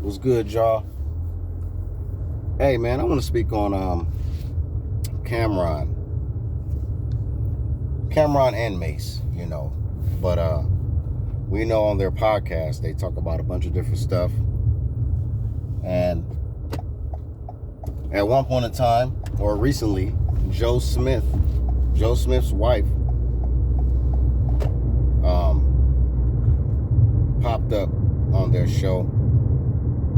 What's good, y'all? Hey, man, I want to speak on Cameron and Mace, but we know on their podcast they talk about a bunch of different stuff, and at one point in time, or recently, Joe Smith's wife, popped up on their show.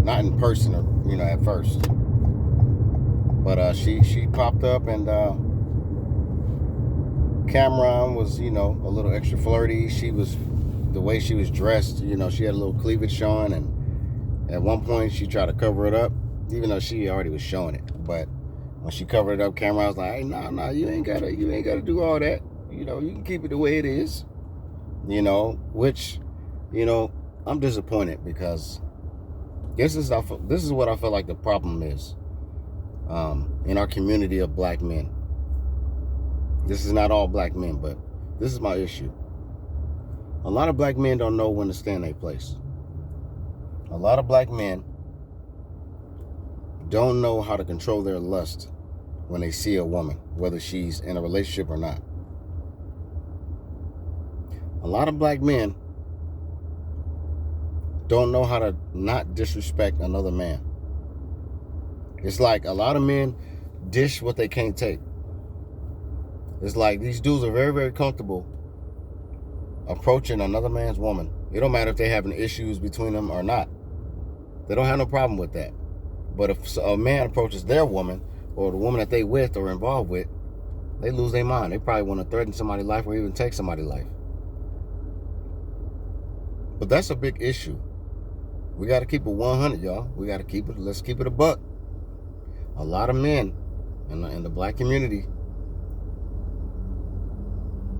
Not in person, at first. But she popped up, and Cameron was, a little extra flirty. The way she was dressed, she had a little cleavage showing, and at one point she tried to cover it up, even though she already was showing it. But when she covered it up, Cameron was like, "Hey, no, you ain't gotta do all that. You can keep it the way it is." Which, I'm disappointed because this is what I feel like the problem is in our community of black men. This is not all black men, but this is my issue. A lot of black men don't know when to stand their place. A lot of black men don't know how to control their lust when they see a woman, whether she's in a relationship or not. A lot of black men don't know how to not disrespect another man. It's like a lot of men dish what they can't take. It's like these dudes are very, very comfortable approaching another man's woman. It don't matter if they're having issues between them or not. They don't have no problem with that. But if a man approaches their woman or the woman that they with or involved with, they lose their mind. They probably want to threaten somebody's life or even take somebody's life. But that's a big issue. We got to keep it 100, y'all. Let's keep it a buck. A lot of men in the black community,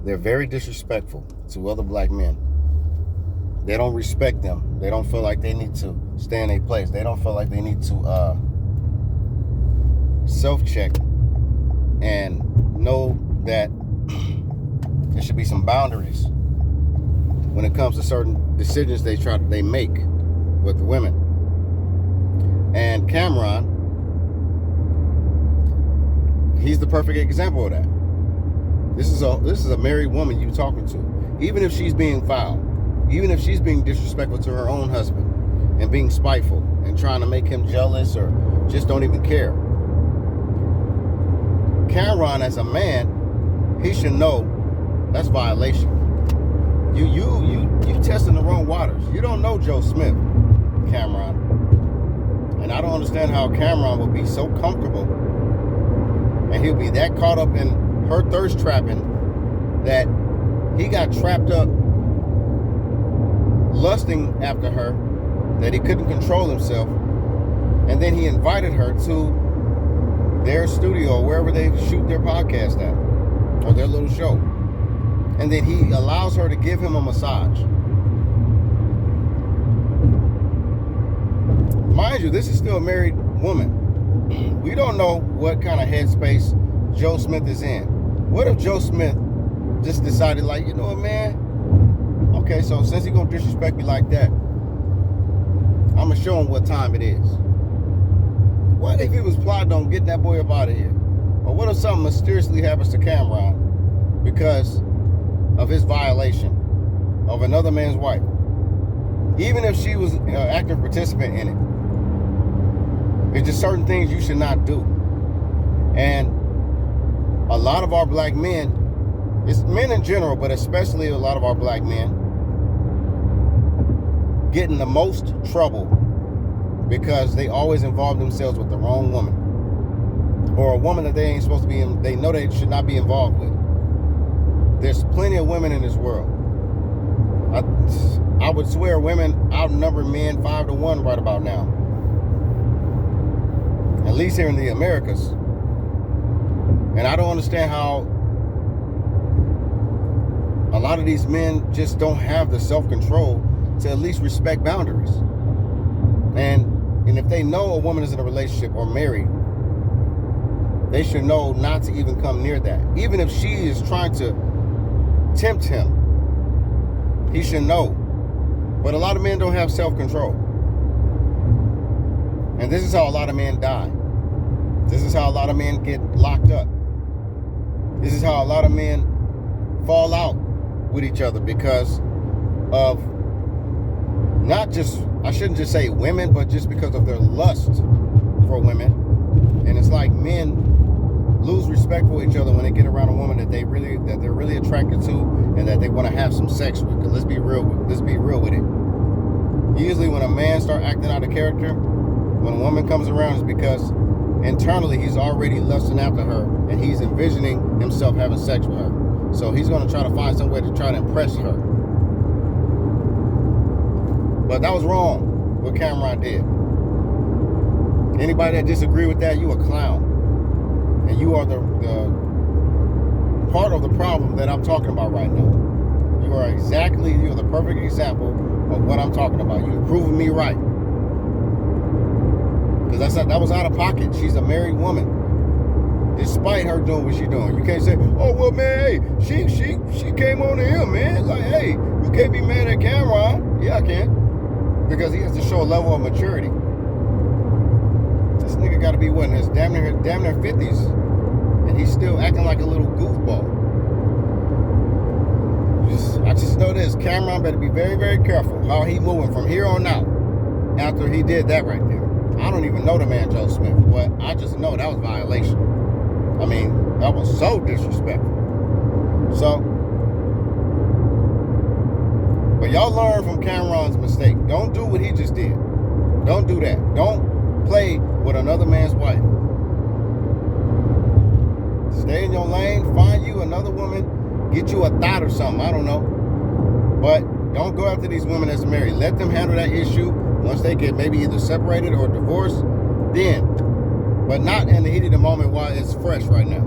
they're very disrespectful to other black men. They don't respect them. They don't feel like they need to stay in their place. They don't feel like they need to self-check and know that there should be some boundaries when it comes to certain decisions they make with the women. And Cameron, he's the perfect example of that. This is a married woman you're talking to. Even if she's being foul, even if she's being disrespectful to her own husband and being spiteful and trying to make him jealous or just don't even care. Cameron, as a man, he should know that's violation. You testing the wrong waters. You don't know Joe Smith, Cameron. And I don't understand how Cameron would be so comfortable and he'll be that caught up in her thirst trapping that he got trapped up lusting after her, that he couldn't control himself, and then he invited her to their studio, wherever they shoot their podcast at, or their little show, and then he allows her to give him a massage. Mind you, this is still a married woman. We don't know what kind of headspace Joe Smith is in. What if Joe Smith just decided, like, you know what, man? Okay, so since he gonna disrespect me like that, I'm gonna show him what time it is. What if he was plotting on getting that boy up out of here? Or what if something mysteriously happens to Cameron because of his violation of another man's wife? Even if she was an active participant in it. There's just certain things you should not do. And a lot of our black men, it's men in general, but especially a lot of our black men, get in the most trouble because they always involve themselves with the wrong woman. Or a woman that they ain't supposed to be in, they know they should not be involved with. There's plenty of women in this world. I would swear women outnumber men 5-1 right about now. At least here in the Americas. And I don't understand how a lot of these men just don't have the self-control to at least respect boundaries. And if they know a woman is in a relationship or married, they should know not to even come near that. Even if she is trying to tempt him, he should know. But a lot of men don't have self-control. And this is how a lot of men die. This is how a lot of men get locked up. This is how a lot of men fall out with each other because of not just, I shouldn't just say women, but just because of their lust for women. And it's like men lose respect for each other when they get around a woman that they're really attracted to and that they want to have some sex with. Because let's be real with it. Usually when a man starts acting out of character, when a woman comes around, it's because internally he's already lusting after her and he's envisioning himself having sex with her. So he's going to try to find some way to try to impress her. But that was wrong what Cameron did. Anybody that disagree with that, you a clown. And you are the part of the problem that I'm talking about right now. You're the perfect example of what I'm talking about. You've proven me right. Because that was out of pocket. She's a married woman. Despite her doing what she's doing. You can't say, oh, well, man, hey, she came on to him, man. Like, hey, you can't be mad at Cameron. Yeah, I can. Because he has to show a level of maturity. This nigga got to be, what, in his damn near 50s. And he's still acting like a little goofball. I just know this. Cameron better be very, very careful how he moving from here on out after he did that right there. I don't even know the man, Joe Smith, but I just know that was violation. I mean, that was so disrespectful. So, but y'all learn from Cameron's mistake. Don't do what he just did. Don't do that. Don't play with another man's wife. Stay in your lane. Find you another woman. Get you a thought or something. I don't know. But don't go after these women that's married. Let them handle that issue once they get maybe either separated or divorced. Then. But not in the heat of the moment while it's fresh right now.